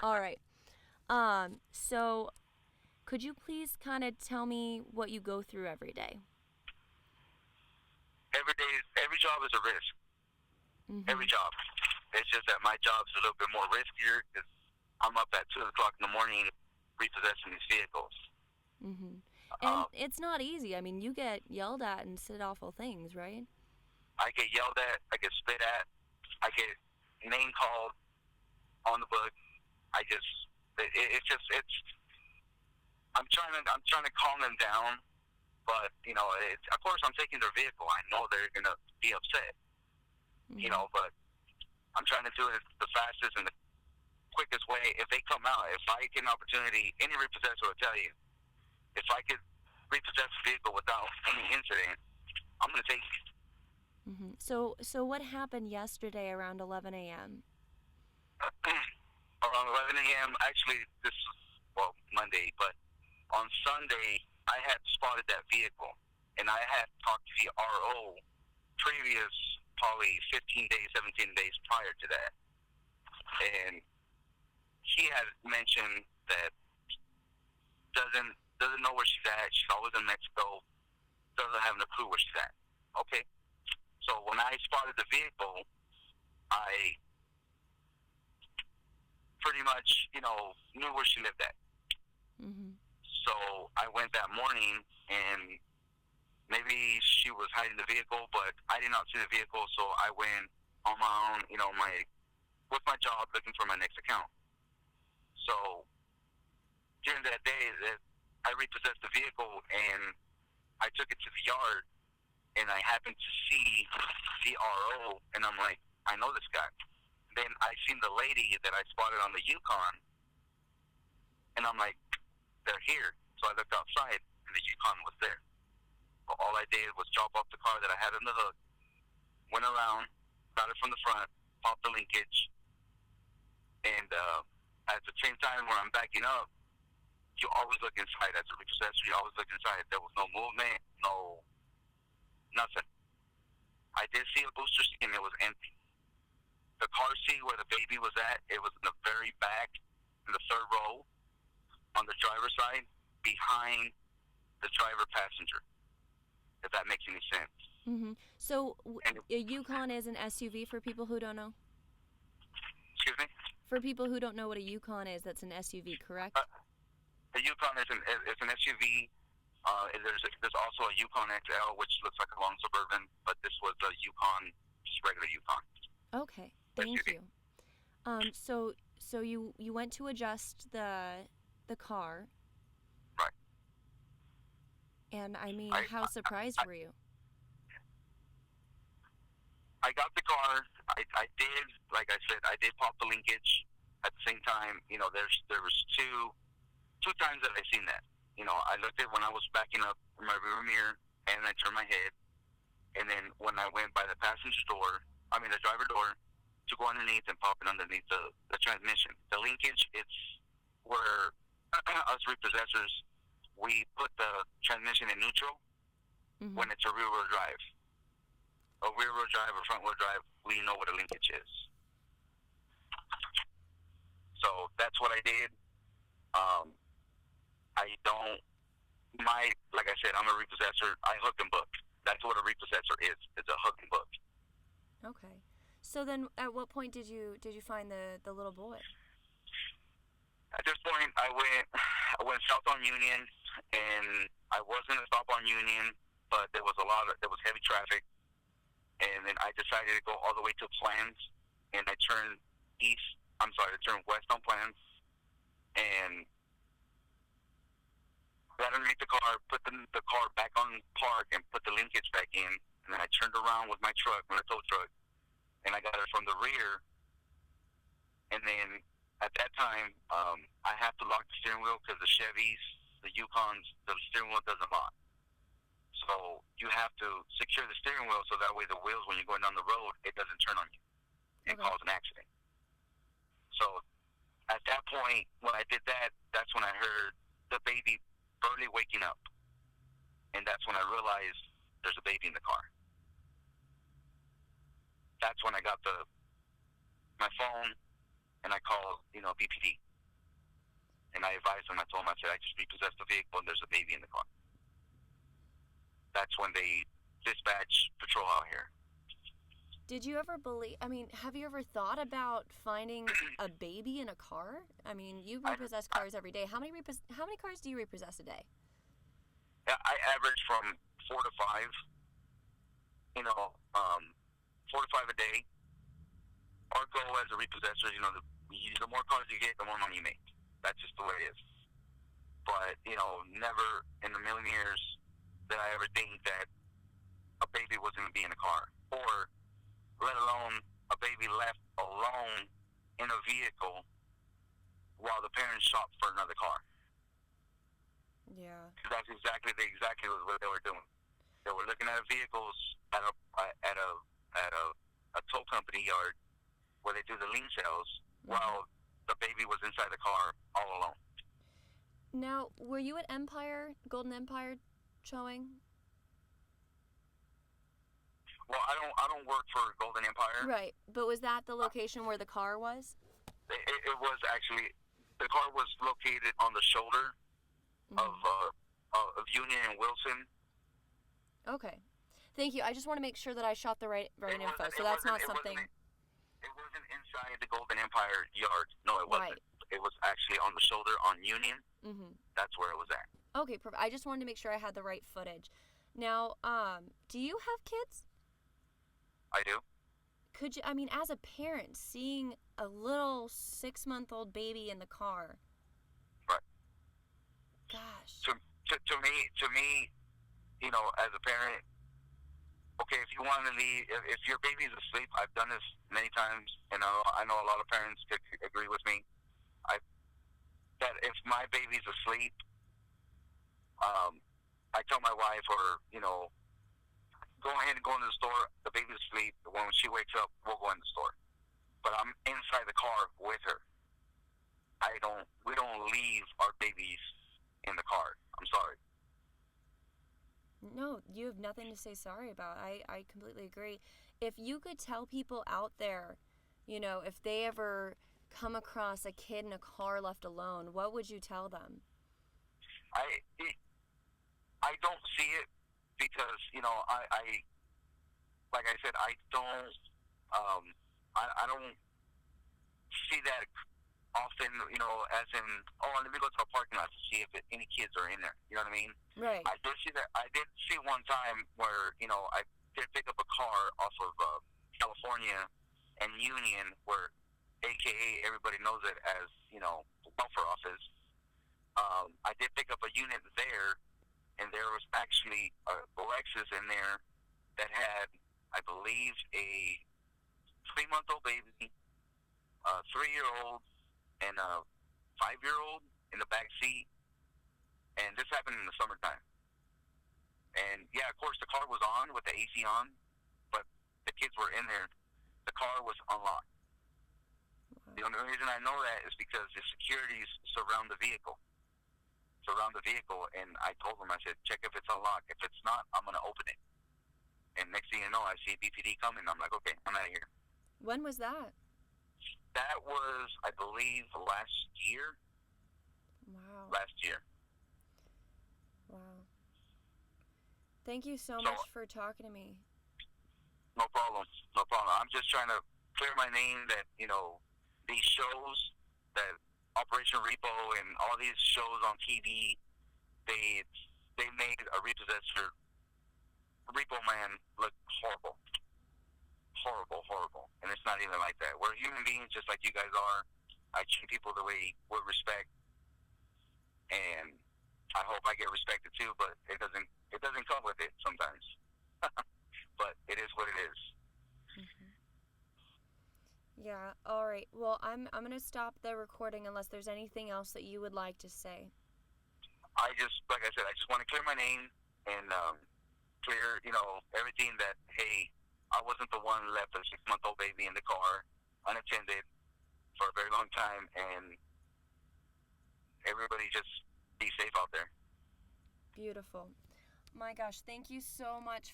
All right. So could you please kind of tell me what you go through every day? Every day, every job is a risk. Every Mhm. job. It's just that my job's a little bit more riskier because I'm up at 2 o'clock in the morning repossessing these vehicles. Mhm. And Um, it's not easy. I mean, you get yelled at and said awful things, right? I get yelled at. I get spit at. I get name called on the book. I just, it's just, it's. I'm trying to calm them down, but of course, I'm taking their vehicle. I know they're gonna be upset, Mhm. but I'm trying to do it the fastest and the quickest way. If they come out, if I get an opportunity, any repossessor will tell you, if I could repossess a vehicle without any incident, I'm gonna take it. Mhm. So what happened yesterday around 11 a.m.? Around 11 a.m. Actually, this was Monday, but on Sunday I had spotted that vehicle, and I had talked to the RO previous, probably 15 days, 17 days prior to that, and he had mentioned that doesn't know where she's at. She's always in Mexico. Doesn't have no clue where she's at. Okay, so when I spotted the vehicle, I pretty much knew where she lived at. Mhm. So I went that morning, and maybe she was hiding the vehicle, but I did not see the vehicle, so I went on my own, my with my job looking for my next account. So during that day, that I repossessed the vehicle and I took it to the yard, and I happened to see the RO, and I'm like, I know this guy. Then I seen the lady that I spotted on the Yukon, and I'm like, they're here. So I looked outside, and the Yukon was there. But all I did was drop off the car that I had on the hook, went around, got it from the front, popped the linkage, and at the same time when I'm backing up, you always look inside. As a repossessor, you always look inside. There was no movement, no nothing. I did see a booster seat, and it was empty. The car seat where the baby was at, it was in the very back, in the third row, on the driver's side, behind the driver passenger. If that makes any sense. Mhm. So And a Yukon is an SUV for people who don't know. excuse me, For people who don't know what a Yukon is, that's an SUV, uh, correct? the Yukon is an SUV. There's also a Yukon XL, which looks like a long suburban, but this was a Yukon, just regular Yukon Okay. Thank SUV. you. So you went to adjust the car, Right. and I mean, I, how surprised I were you? I got the car. I did, like I said, I did pop the linkage. At the same time, there was two times that I seen that. I looked at when I was backing up in my rear mirror, and I turned my head, and then when I went by the passenger door, I mean the driver door, to go underneath and pop it underneath the transmission. The linkage, it's where us repossessors, we put the transmission in neutral Mhm. when it's a rear wheel drive. A rear wheel drive or front wheel drive, we know what a linkage is. So that's what I did. Um, I don't, like I said, I'm a repossessor. I hook and book. That's what a repossessor is. It's a hook and book. Okay. So then, at what point did you find the little boy? At this point, I went south on Union, and I was gonna stop on Union, but there was heavy traffic, and then I decided to go all the way to Plans, and I turned east. I'm sorry, I turned west on Plans, and got underneath the car, put the car back on park, and put the linkage back in, and then I turned around with my truck, my tow truck, and I got it from the rear, and then at that time, I have to lock the steering wheel because the Chevys, the Yukons, the steering wheel doesn't lock. So you have to secure the steering wheel so that way the wheels, when you're going down the road, it doesn't turn on you and Okay. cause an accident. So at that point, when I did that, that's when I heard the baby barely waking up, and that's when I realized there's a baby in the car. That's when I got my phone, and I called BPD. And I advised them. I told them, I said, I just repossessed the vehicle and there's a baby in the car. That's when they dispatch patrol out here. Did you ever have you ever thought about finding a baby in a car? I mean, you repossess cars every day. How many cars do you repossess a day? I average from 4 to 5. 4 to 5 a day. Our goal as a repossessor, the more cars you get, the more money you make. That's just the way it is. But, never in a million years did I ever think that a baby was going to be in a car. Or, let alone, a baby left alone in a vehicle while the parents shopped for another car. Yeah. That's exactly what they were doing. They were looking at vehicles at a tow company yard where they do the lien sales, while the baby was inside the car all alone. Now, were you at Golden Empire showing? Well, I don't work for Golden Empire. Right, but was that the location where the car was? It was actually, the car was located on the shoulder of Union and Wilson. Okay, thank you. I just want to make sure that I shot the right info. So that's not something. It wasn't inside the Golden Empire yard. No, it wasn't. Right. It was actually on the shoulder on Union. That's where it was at. Okay, perfect. I just wanted to make sure I had the right footage. Now, do you have kids? I do. Could you, as a parent, seeing a little 6-month-old baby in the car? Right. Gosh. To me, as a parent, okay, if you want to leave, if your baby's asleep, I've done this many times, and I know a lot of parents could agree with me. That if my baby's asleep, I tell my wife, or go ahead and go into the store. The baby's asleep. When she wakes up, we'll go in the store. But I'm inside the car with her. We don't leave our babies in the car. I'm sorry. No, you have nothing to say sorry about. I completely agree. If you could tell people out there, if they ever come across a kid in a car left alone, what would you tell them? I don't see it because, I like I said, I don't see that often, as in, let me go to a parking lot to see if any kids are in there. You know what I mean? Right. I did see that. I did see one time where, I did pick up a car off of California and Union, where AKA everybody knows it as, welfare office. I did pick up a unit there, and there was actually a Lexus in there that had, I believe, a 3-month-old baby, a 3-year-old, and a 5-year-old in the back seat. And this happened in the summertime. And yeah, of course, the car was on with the AC on, but the kids were in there. The car was unlocked. The only reason I know that is because the securities surround the vehicle. And I told them, I said, check if it's unlocked. If it's not, I'm going to open it. And next thing you know, I see BPD coming. I'm like, okay, I'm out of here. When was that? That was, I believe, last year. Wow. Last year. Wow. Thank you so much for talking to me. No problem. I'm just trying to clear my name that, these shows, that Operation Repo and all these shows on TV, they made a repossessor, Repo Man, look horrible. Horrible. And it's not even like that. We're human beings just like you guys are. I treat people the way with respect, and I hope I get respected too, but it doesn't come with it sometimes. But it is what it is. Yeah, all right. Well, I'm going to stop the recording unless there's anything else that you would like to say. Like I said, I just want to clear my name and clear, everything that, hey, I wasn't the one who left a 6-month-old baby in the car unattended for a very long time, and everybody just be safe out there. Beautiful. My gosh, thank you so much